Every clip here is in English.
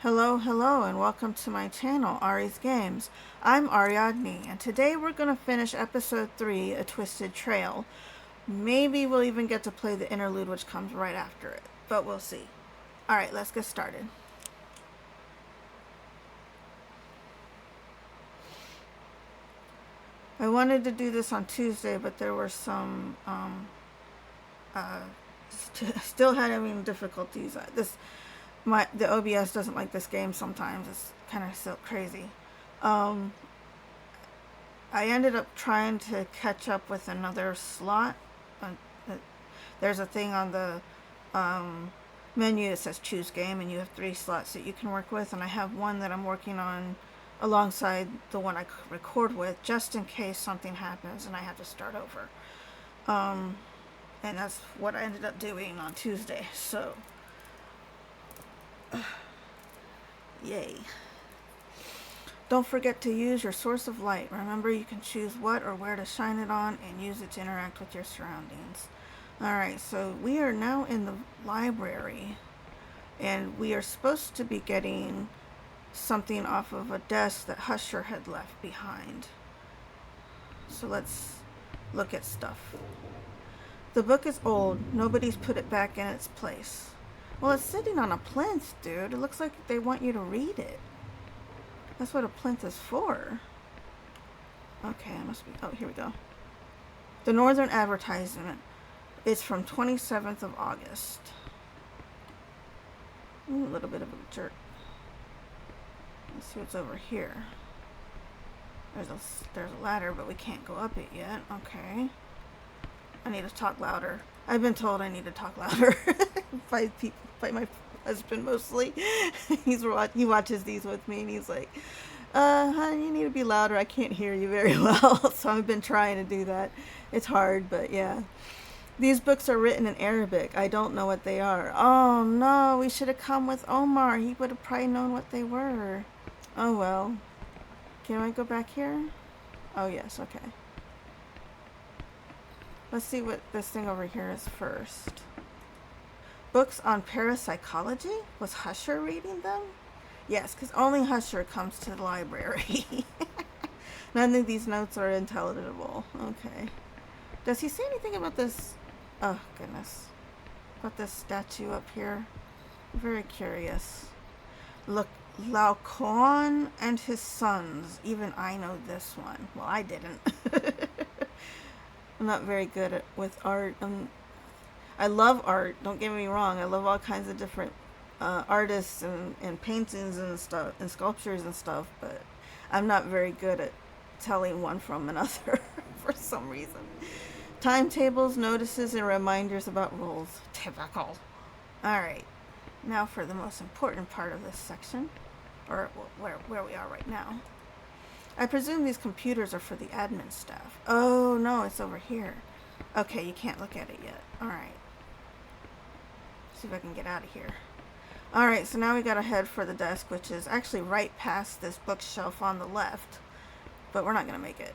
Hello, hello, and welcome to my channel, Ari's Games. I'm Ariadne, and today we're going to finish episode 3, A Twisted Trail. Maybe we'll even get to play the interlude, which comes right after it, but we'll see. Alright, let's get started. I wanted to do this on Tuesday, but there were some, still having difficulties. The OBS doesn't like this game sometimes. It's kind of so crazy. I ended up trying to catch up with another slot. There's a thing on the menu that says choose game, and you have 3 slots that you can work with, and I have one that I'm working on alongside the one I record with, just in case something happens and I have to start over. And that's what I ended up doing on Tuesday, so yay. Don't forget to use your source of light. Remember, you can choose what or where to shine it on and use it to interact with your surroundings. Alright, so we are now in the library, and we are supposed to be getting something off of a desk that Husher had left behind. So let's look at stuff. The book is old. Nobody's put it back in its place. Well, it's sitting on a plinth, dude. It looks like they want you to read it. That's what a plinth is for. Okay, it must be... Oh, here we go. The Northern Advertisement. It's from 27th of August. Ooh, a little bit of a jerk. Let's see what's over here. There's a ladder, but we can't go up it yet. Okay. I need to talk louder. I've been told I need to talk louder by my husband mostly. He watches these with me, and he's like, honey, you need to be louder. I can't hear you very well. So I've been trying to do that. It's hard, but yeah. These books are written in Arabic. I don't know what they are. Oh no, we should have come with Omar. He would have probably known what they were. Oh well. Can I go back here? Oh yes, okay. Let's see what this thing over here is first. Books on parapsychology? Was Husher reading them? Yes, because only Husher comes to the library. None of these notes are intelligible. Okay. Does he say anything about this? Oh, goodness. About this statue up here? I'm very curious. Look, Laocoon and his sons. Even I know this one. Well, I didn't. I'm not very good with art. I love art, don't get me wrong. I love all kinds of different artists and paintings and stuff and sculptures and stuff, but I'm not very good at telling one from another for some reason. Timetables, notices, and reminders about rules. Typical. Alright, now for the most important part of this section, or where we are right now. I presume these computers are for the admin staff. Oh no, it's over here. Okay, you can't look at it yet. Alright. See if I can get out of here. Alright, so now we gotta head for the desk, which is actually right past this bookshelf on the left. But we're not gonna make it.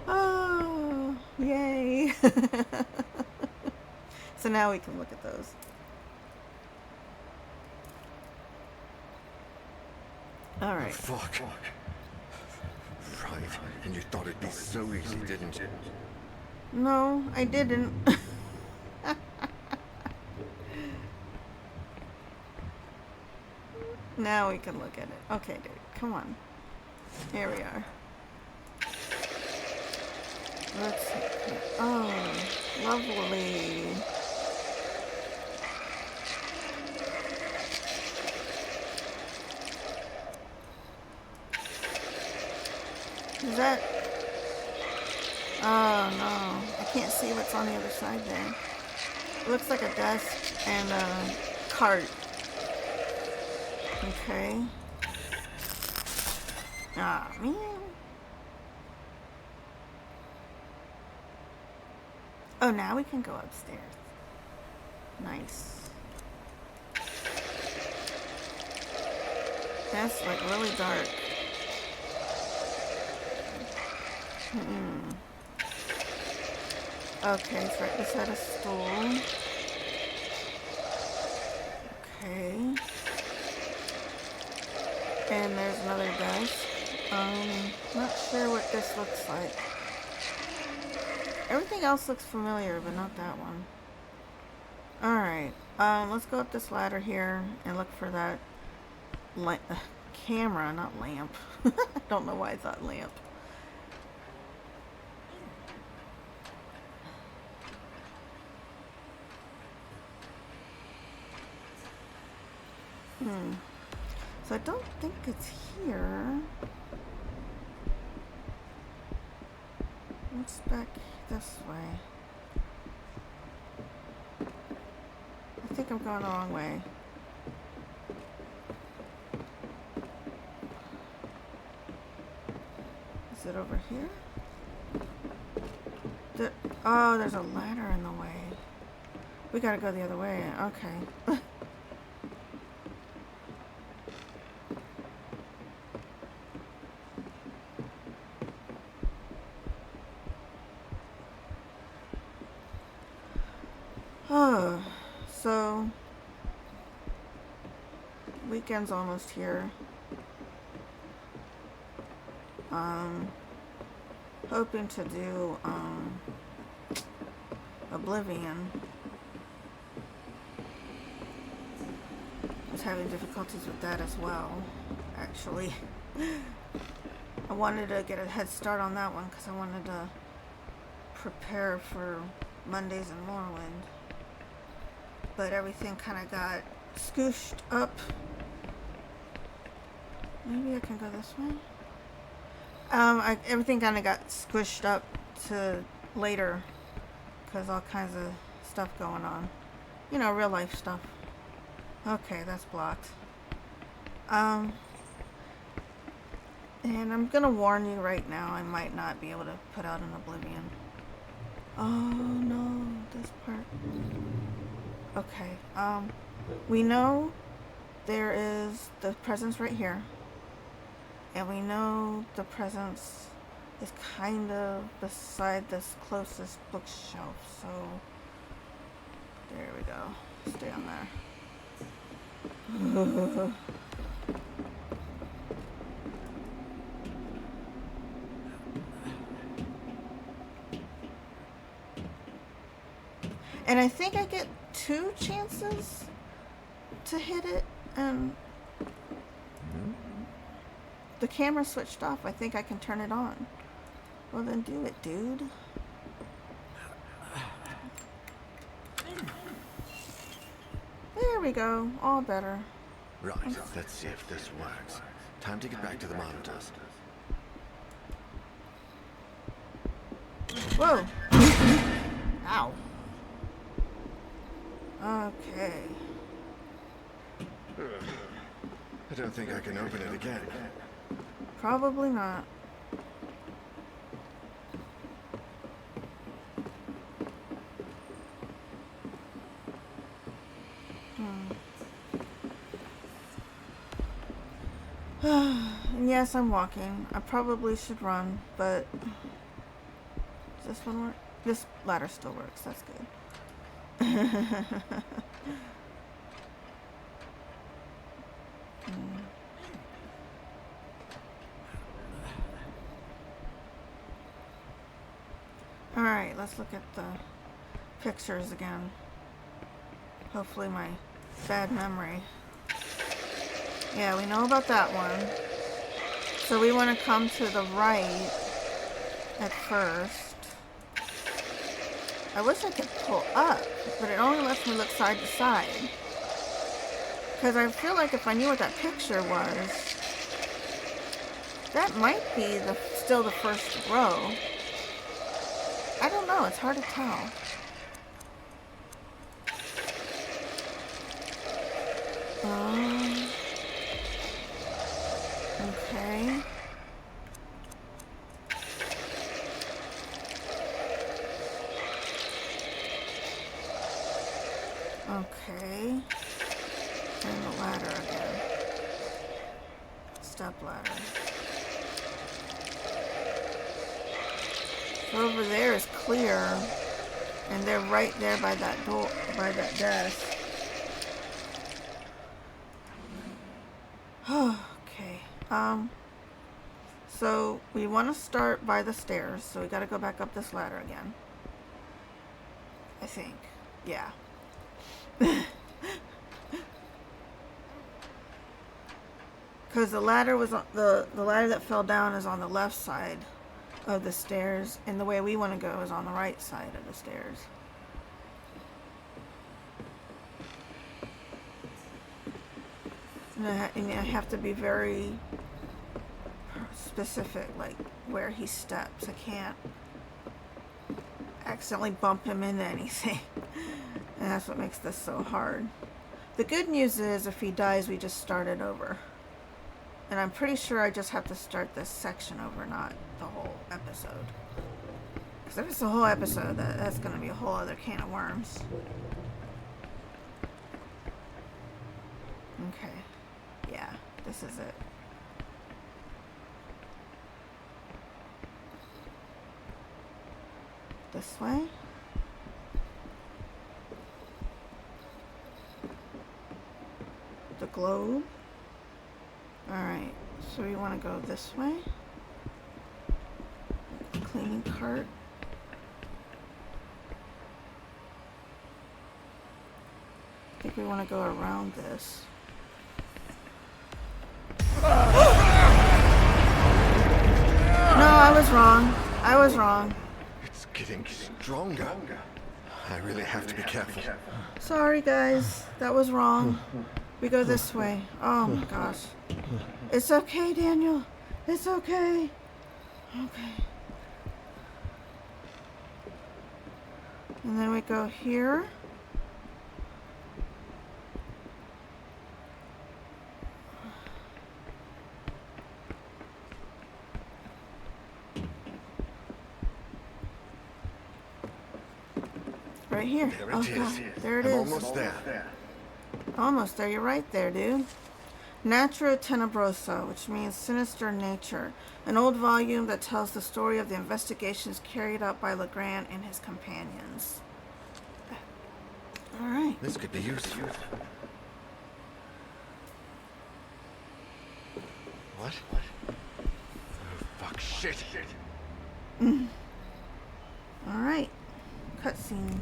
Oh, yay. So now we can look at those. Alright. Oh, fuck. Right, and you thought it'd be so easy, didn't you? No, I didn't. Now we can look at it. Okay, dude, come on. Here we are. Let's see. Oh, lovely. Is that... Oh no, I can't see what's on the other side there. It looks like a desk and a cart. Okay. Ah, man. Oh, now we can go upstairs. Nice. That's like really dark. Okay, it's right beside a stool. Okay. And there's another desk. Not sure what this looks like. Everything else looks familiar, but not that one. Alright. Let's go up this ladder here and look for that camera, not lamp. I don't know why I thought lamp. So I don't think it's here. What's back this way? I think I'm going the wrong way. Is it over here? Oh, there's a ladder in the way. We gotta go the other way. Okay. Oh, so weekend's almost here. Hoping to do Oblivion. I was having difficulties with that as well, actually. I wanted to get a head start on that one because I wanted to prepare for Mondays in Morrowind. But everything kind of got scooshed up. Maybe I can go this way? Everything kind of got squished up to later because all kinds of stuff going on. You know, real life stuff. Okay, that's blocked. And I'm gonna warn you right now, I might not be able to put out an Oblivion. Oh no, this part. Okay, we know there is the presence right here. And we know the presence is kind of beside this closest bookshelf, so there we go. Stay on there. And I think I get 2 chances to hit it, and the camera switched off. I think I can turn it on. Well, then do it, dude. There we go. All better. Right, let's see if this works. Time to get back to the monitors. Whoa. Ow. Okay. I don't think I can open it again. Probably not. Yes, I'm walking. I probably should run, but does this one work? This ladder still works. That's good. Alright, let's look at the pictures again. Hopefully my bad memory. Yeah, we know about that one. So we want to come to the right at first. I wish I could pull up, but it only lets me look side to side. Because I feel like if I knew what that picture was, that might be still the first row. I don't know, it's hard to tell. Okay. Okay. And the ladder again. step ladder. So over there is clear, and they're right there by that door, by that desk. Okay. So we want to start by the stairs, so we got to go back up this ladder again. I think. Yeah. Because the ladder was on, the ladder that fell down is on the left side of the stairs, and the way we want to go is on the right side of the stairs. And I have to be very specific, like where he steps. I can't accidentally bump him into anything. And that's what makes this so hard. The good news is if he dies, we just start it over. And I'm pretty sure I just have to start this section over, not the whole episode. Because if it's the whole episode, that's going to be a whole other can of worms. Okay. Yeah, this is it. This way. The globe. Alright, so we want to go this way. Cleaning cart. I think we want to go around this. No, I was wrong. I was wrong. It's getting stronger. I really have to be careful. Sorry, guys. That was wrong. We go this way. Oh my gosh. It's okay, Daniel. It's okay. Okay. And then we go here. Right here. There Oh it is. God. There it I'm is. almost there. Almost there. You're right there, dude. Natura Tenebrosa, which means sinister nature, an old volume that tells the story of the investigations carried out by Legrand and his companions. All right. This could be useful. What? Oh, fuck, shit. All right. Cutscene.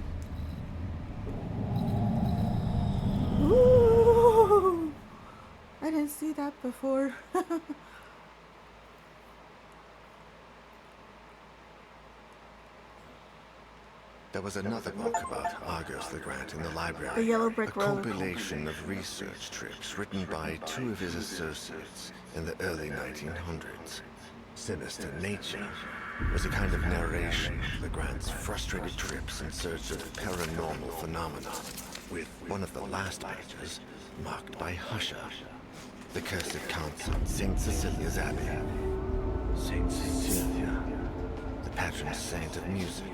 Ooh! I didn't see that before. There was another book about Argos Legrand in the library. The Yellow Brick A Road. compilation of research trips written by two of his associates in the early 1900s. Sinister Nature was a kind of narration of Legrand's frustrated trips in search of paranormal phenomena, with one of the last pages marked by Husher, the cursed council at St. Cecilia's Abbey. St. Cecilia, the patron saint of music.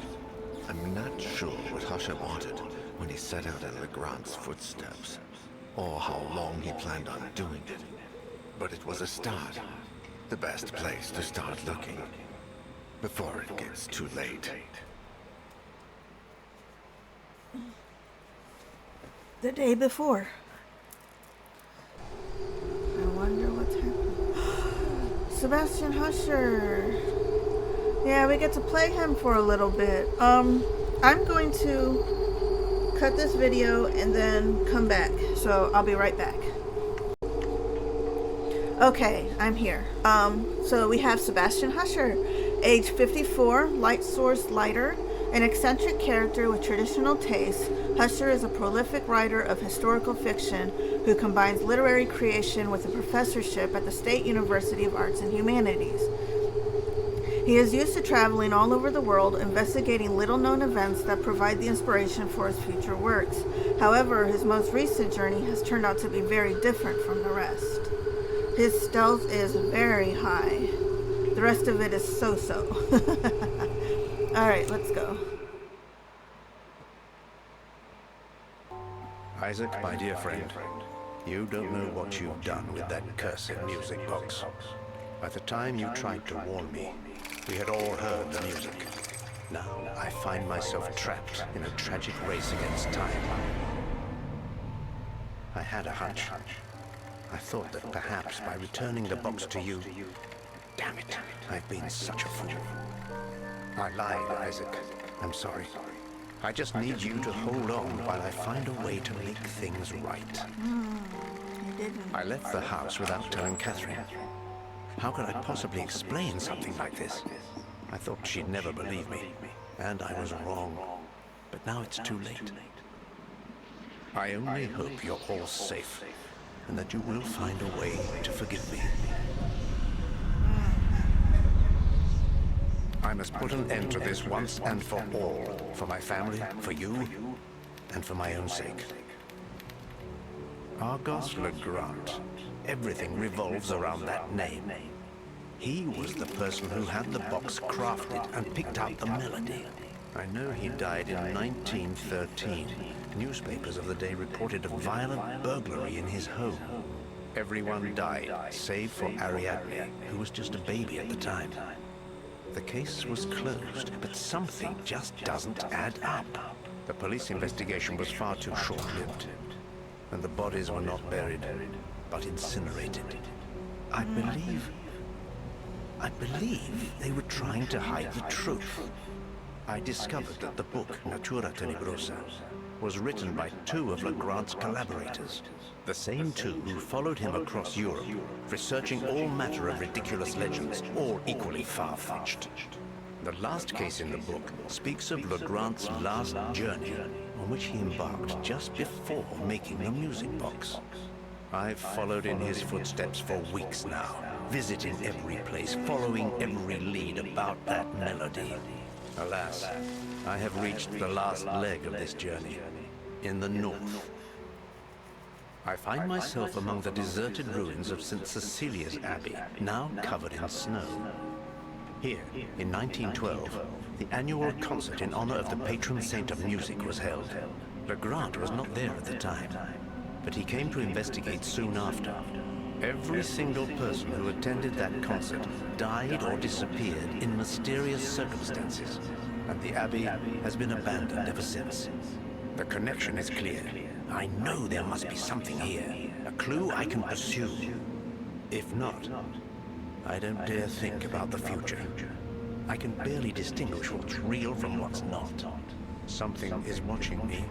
I'm not sure what Husher wanted when he set out in Legrand's footsteps, or how long he planned on doing it. But it was a start. The best place to start looking, before it gets too late. The day before. I wonder what's happening. Sebastian Husher. Yeah, we get to play him for a little bit. I'm going to cut this video and then come back. So I'll be right back. Okay, I'm here. So we have Sebastian Husher, age 54, light source lighter, an eccentric character with traditional tastes. Husher is a prolific writer of historical fiction who combines literary creation with a professorship at the State University of Arts and Humanities. He is used to traveling all over the world, investigating little-known events that provide the inspiration for his future works. However, his most recent journey has turned out to be very different from the rest. His stealth is very high. The rest of it is so-so. Alright, let's go. Isaac, my dear friend, You don't know what you've done with that cursed music box. By the time you tried to warn me, we had all heard the music. Now I find myself trapped in a tragic race against time. I had a hunch. I thought that perhaps by returning the box to you... Damn it, I've been such a fool. I lied, Isaac. I'm sorry. I just need you to hold on while I find a way to make things right. You didn't. I left the house without telling Catherine. How could I possibly explain something like this? I thought she'd never believe me, and I was wrong. But now it's too late. I only hope you're all safe, and that you will find a way to forgive me. I must put an end to this once and for all. For my family, for you, and for my own sake. Argos Legrand. Everything revolves around that name. He was the person who had the box crafted and picked out the melody. I know he died in 1913. Newspapers of the day reported a violent burglary in his home. Everyone died, save for Ariadne, who was just a baby at the time. The case was closed, but something just doesn't add up. The police investigation was far too short-lived, and the bodies were not buried, but incinerated. I believe they were trying to hide the truth. I discovered that the book, Natura Tenebrosa, was written by two of Legrand's collaborators. The same two who followed him across Europe, researching all manner of ridiculous legends, all equally far-fetched. The last case in the book speaks of Legrand's last journey, on which he embarked just before making the music box. I've followed in his footsteps for weeks now, visiting every place, following every lead about that melody. Alas, I have reached the last leg of this journey, in the north. I find myself among the deserted ruins of St. Cecilia's Abbey, now covered in snow. Here, in 1912, the annual concert in honor of the patron saint of music was held. Legrand was not there at the time, but he came to investigate soon after. Every single person who attended that concert died or disappeared in mysterious circumstances, and the Abbey has been abandoned ever since. The connection is clear. I know there must be something here, a clue I can pursue. If not, I don't dare think about the future. I can barely distinguish what's real from what's not. Something is watching me,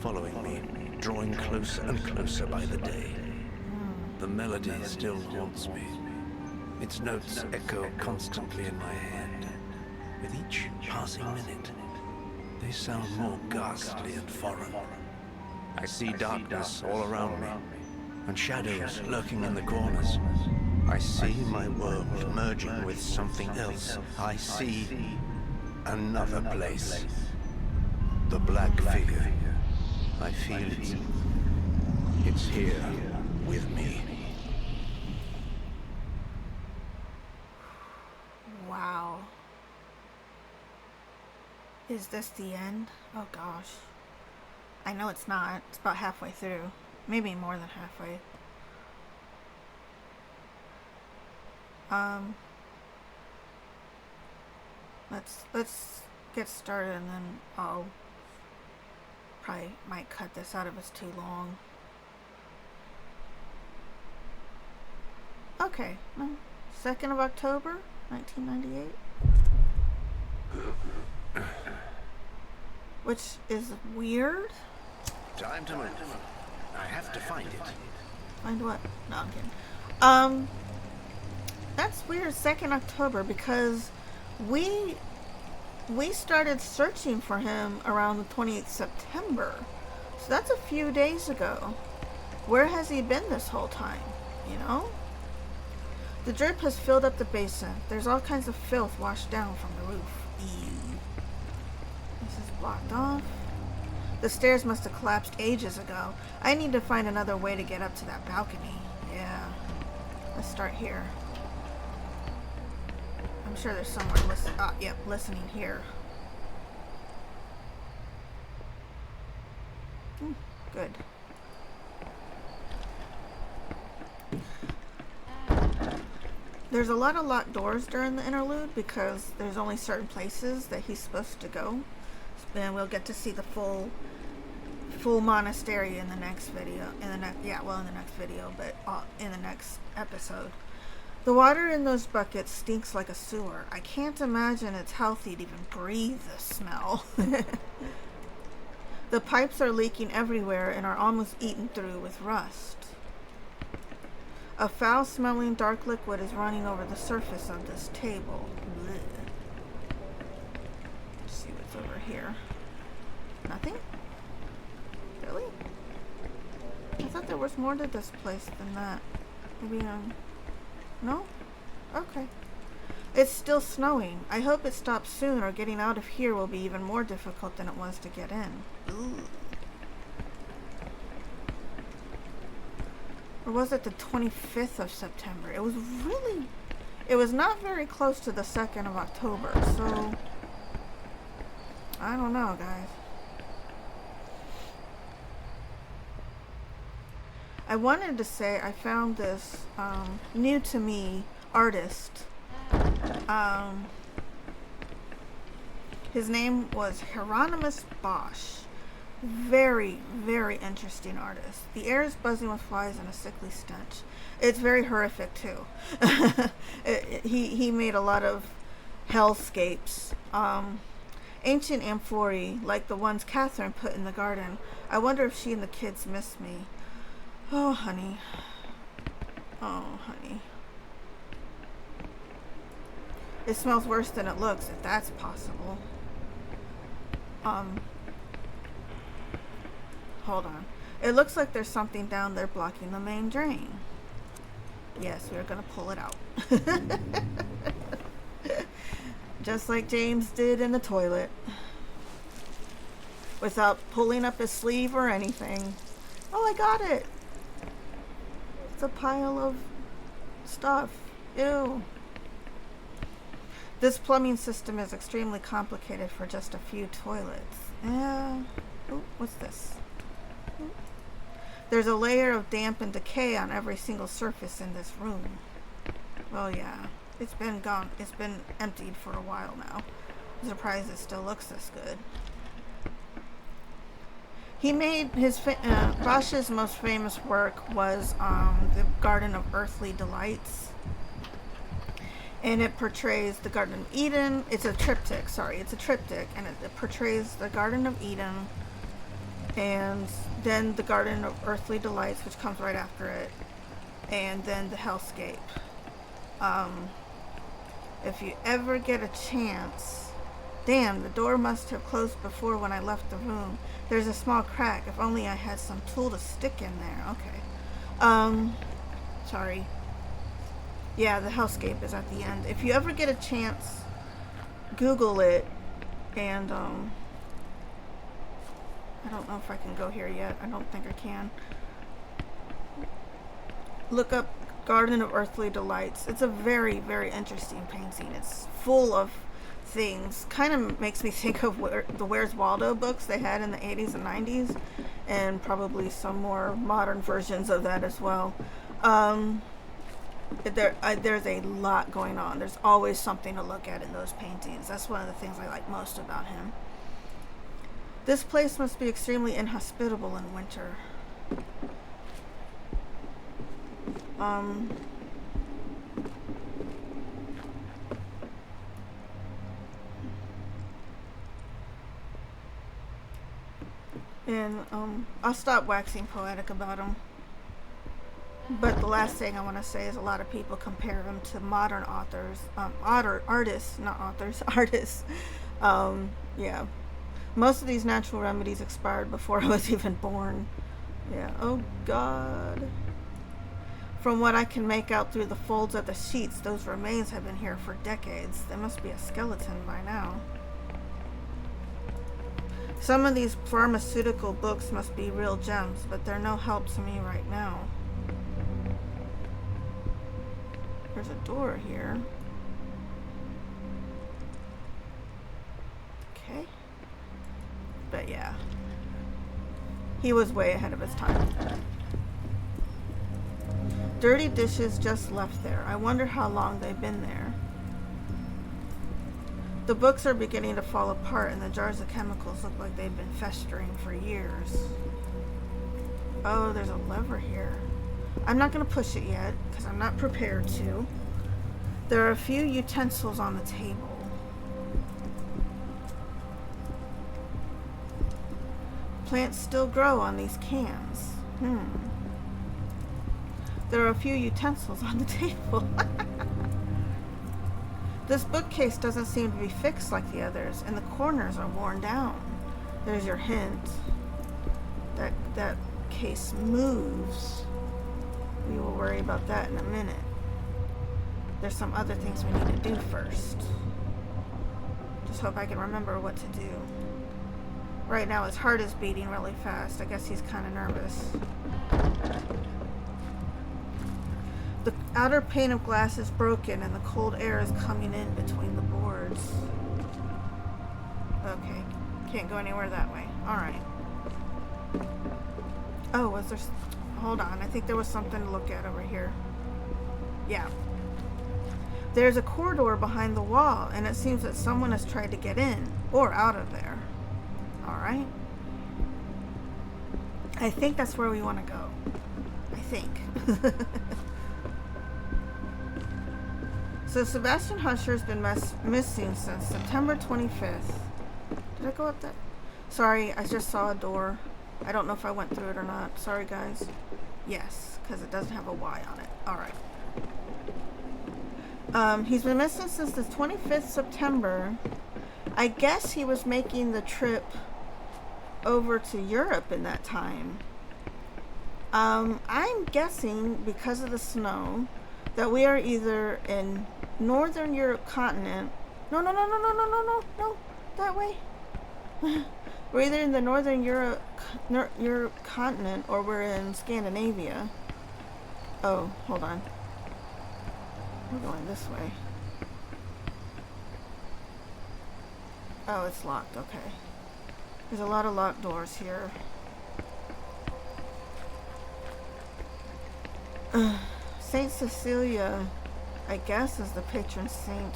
following me, drawing closer and closer by the day. The melody still haunts me. Its notes echo constantly in my head. With each passing minute, they sound more ghastly and foreign. I see darkness all around me, and shadows lurking in the corners. I see my world merging with something else. I see another place. The black figure. I feel it. It's here with me. Wow. Is this the end? Oh gosh. I know it's not. It's about halfway through. Maybe more than halfway. Let's get started, and then I'll probably might cut this out if it's too long. Okay. 2nd of October, 1998. Which is weird. Time to move. I have to find it. Find what? No, I'm kidding. That's weird, 2nd October, because we started searching for him around the 28th September. So that's a few days ago. Where has he been this whole time? You know? The drip has filled up the basin. There's all kinds of filth washed down from the roof. Ew. This is blocked off. The stairs must have collapsed ages ago. I need to find another way to get up to that balcony. Yeah. Let's start here. I'm sure there's someone listening here. Good. There's a lot of locked doors during the interlude because there's only certain places that he's supposed to go. And we'll get to see the full monastery in the next video. In the next video, but in the next episode. The water in those buckets stinks like a sewer. I can't imagine it's healthy to even breathe the smell. The pipes are leaking everywhere and are almost eaten through with rust. A foul-smelling dark liquid is running over the surface of this table. Blech. Let's see what's over here. Nothing? Really? I thought there was more to this place than that. Maybe, no? Okay. It's still snowing. I hope it stops soon, or getting out of here will be even more difficult than it was to get in. Ooh. Or was it the 25th of September? It was not very close to the 2nd of October, so I don't know, guys. I wanted to say I found this new to me artist. His name was Hieronymus Bosch. Very, very interesting artist. The air is buzzing with flies and a sickly stench. It's very horrific too. He made a lot of hellscapes. Ancient amphorae, like the ones Catherine put in the garden. I wonder if she and the kids miss me. Oh, honey. Oh, honey. It smells worse than it looks, if that's possible. Hold on. It looks like there's something down there blocking the main drain. Yes, we're gonna pull it out. Just like James did in the toilet. Without pulling up his sleeve or anything. Oh, I got it! It's a pile of stuff. Ew. This plumbing system is extremely complicated for just a few toilets. Oh, what's this? Ooh. There's a layer of damp and decay on every single surface in this room. Well, yeah. It's been emptied for a while now. I'm surprised it still looks this good. He made Bosch's most famous work was the Garden of Earthly Delights. And it portrays the Garden of Eden. It's a triptych, and it portrays the Garden of Eden, and then the Garden of Earthly Delights, which comes right after it, and then the Hellscape. If you ever get a chance, damn, the door must have closed before when I left the room. There's a small crack. If only I had some tool to stick in there. Okay. Sorry. Yeah, the Hellscape is at the end. If you ever get a chance, Google it, and, I don't know if I can go here yet. I don't think I can. Look up Garden of Earthly Delights. It's a very, very interesting painting. It's full of things. Kind of makes me think of the Where's Waldo books they had in the 80s and 90s, and probably some more modern versions of that as well. There's a lot going on. There's always something to look at in those paintings. That's one of the things I like most about him. This place must be extremely inhospitable in winter. And I'll stop waxing poetic about him. But the last thing I want to say is a lot of people compare him to modern authors, artists, not authors, artists. Yeah. Most of these natural remedies expired before I was even born. Yeah. Oh, God. From what I can make out through the folds of the sheets, those remains have been here for decades. There must be a skeleton by now. Some of these pharmaceutical books must be real gems, but they're no help to me right now. There's a door here. Okay. But yeah. He was way ahead of his time. Dirty dishes just left there. I wonder how long they've been there. The books are beginning to fall apart, and the jars of chemicals look like they've been festering for years. Oh, there's a lever here. I'm not going to push it yet, because I'm not prepared to. There are a few utensils on the table. Plants still grow on these cans. There are a few utensils on the table. This bookcase doesn't seem to be fixed like the others, and the corners are worn down. There's your hint. That case moves. We will worry about that in a minute. There's some other things we need to do first. Just hope I can remember what to do. Right now his heart is beating really fast. I guess he's kind of nervous. The outer pane of glass is broken and the cold air is coming in between the boards. Okay, can't go anywhere that way. Alright. Oh, was there... Hold on, I think there was something to look at over here. Yeah. There's a corridor behind the wall, and it seems that someone has tried to get in, or out of there. Alright. I think that's where we want to go. I think. So Sebastian Husher's been missing since September 25th. Did I go up that? Sorry, I just saw a door. I don't know if I went through it or not. Sorry, guys. Yes, because it doesn't have a Y on it. Alright. He's been missing since the 25th September. I guess he was making the trip over to Europe in that time. I'm guessing, because of the snow, that we are either in Northern Europe continent. No, that way. We're either in the Northern Europe continent, or we're in Scandinavia. Oh, hold on. We're going this way. Oh, it's locked. Okay. There's a lot of locked doors here. Saint Cecilia, I guess, is the patron saint.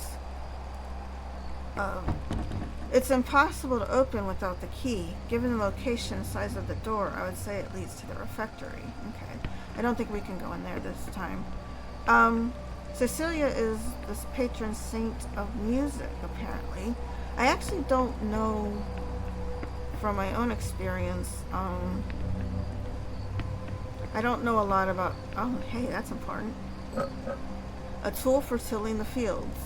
It's impossible to open without the key. Given the location and size of the door, I would say it leads to the refectory. Okay. I don't think we can go in there this time. Cecilia is this patron saint of music, apparently. I actually don't know from my own experience. I don't know a lot about... Oh, hey, that's important. A tool for tilling the fields.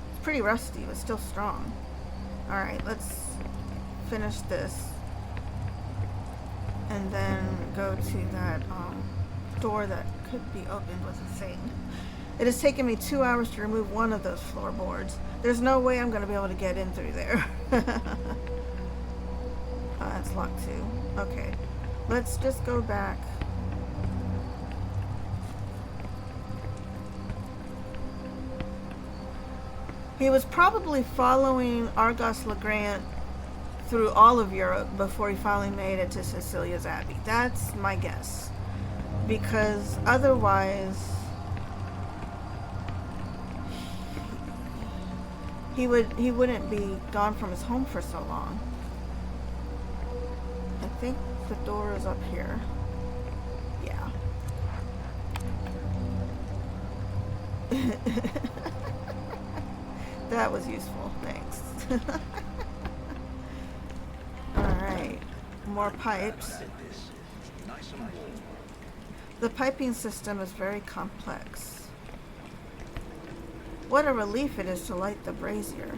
It's pretty rusty, but still strong. Alright, let's finish this. And then go to that door that could be opened with a thing. It has taken me 2 hours to remove one of those floorboards. There's no way I'm going to be able to get in through there. It's locked too. Okay. Let's just go back. He was probably following Argos Legrand through all of Europe before he finally made it to Cecilia's Abbey. That's my guess. Because otherwise... He wouldn't be gone from his home for so long. I think the door is up here. Yeah. That was useful. Thanks. Alright. More pipes. The piping system is very complex. What a relief it is to light the brazier.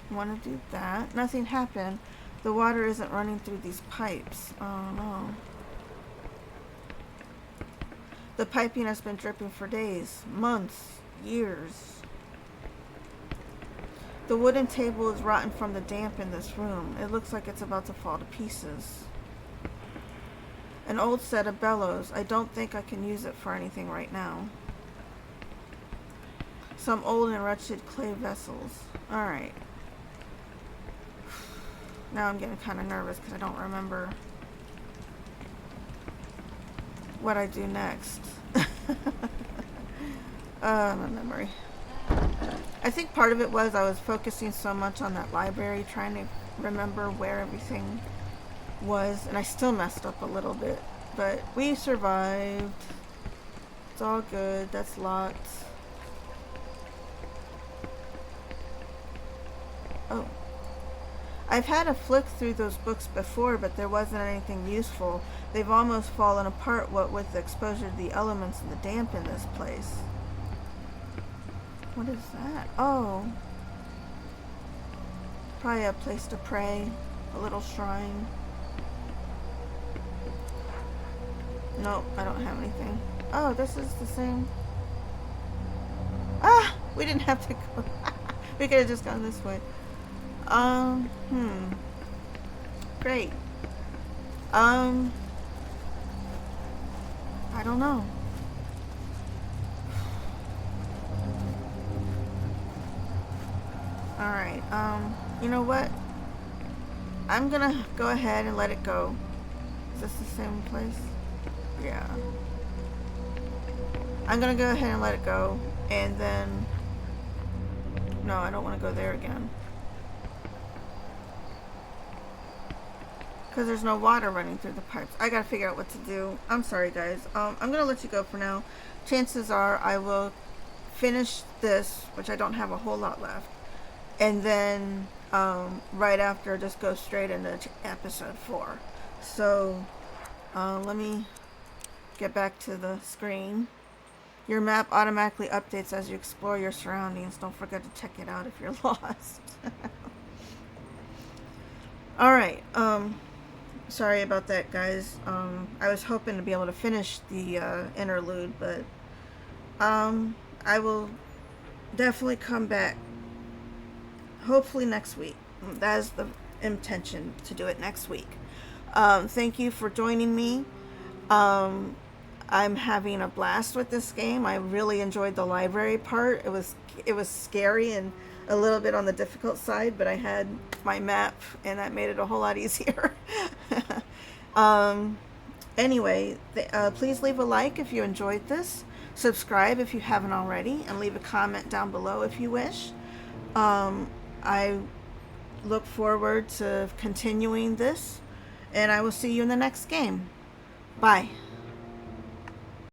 Want to do that? Nothing happened. The water isn't running through these pipes. Oh no. The piping has been dripping for days, months, years. The wooden table is rotten from the damp in this room. It looks like it's about to fall to pieces. An old set of bellows. I don't think I can use it for anything right now. Some old and wretched clay vessels. Alright. Now I'm getting kind of nervous because I don't remember what I do next. My memory. I think part of it was I was focusing so much on that library, trying to remember where everything was, and I still messed up a little bit. But we survived. It's all good. That's locked. Oh. I've had a flick through those books before, but there wasn't anything useful. They've almost fallen apart, what with the exposure to the elements and the damp in this place. What is that? Oh. Probably a place to pray. A little shrine. Nope, I don't have anything. Oh, this is the same. Ah! We didn't have to go. We could have just gone this way. Great. I don't know. Alright, you know what? I'm gonna go ahead and let it go. Is this the same place? Yeah. I'm gonna go ahead and let it go, and then... No, I don't want to go there again. Because there's no water running through the pipes. I gotta figure out what to do. I'm sorry, guys. I'm gonna let you go for now. Chances are I will finish this, which I don't have a whole lot left, and then right after just go straight into episode 4. So let me get back to the screen. Your map automatically updates as you explore your surroundings. Don't forget to check it out if you're lost. Alright, sorry about that, guys. I was hoping to be able to finish the interlude, but I will definitely come back hopefully next week. That is the intention, to do it next week. Thank you for joining me. I'm having a blast with this game. I really enjoyed the library part. It was scary and a little bit on the difficult side, but I had my map and that made it a whole lot easier. Anyway, please leave a like if you enjoyed this. Subscribe if you haven't already, and leave a comment down below if you wish. I look forward to continuing this, and I will see you in the next game. Bye.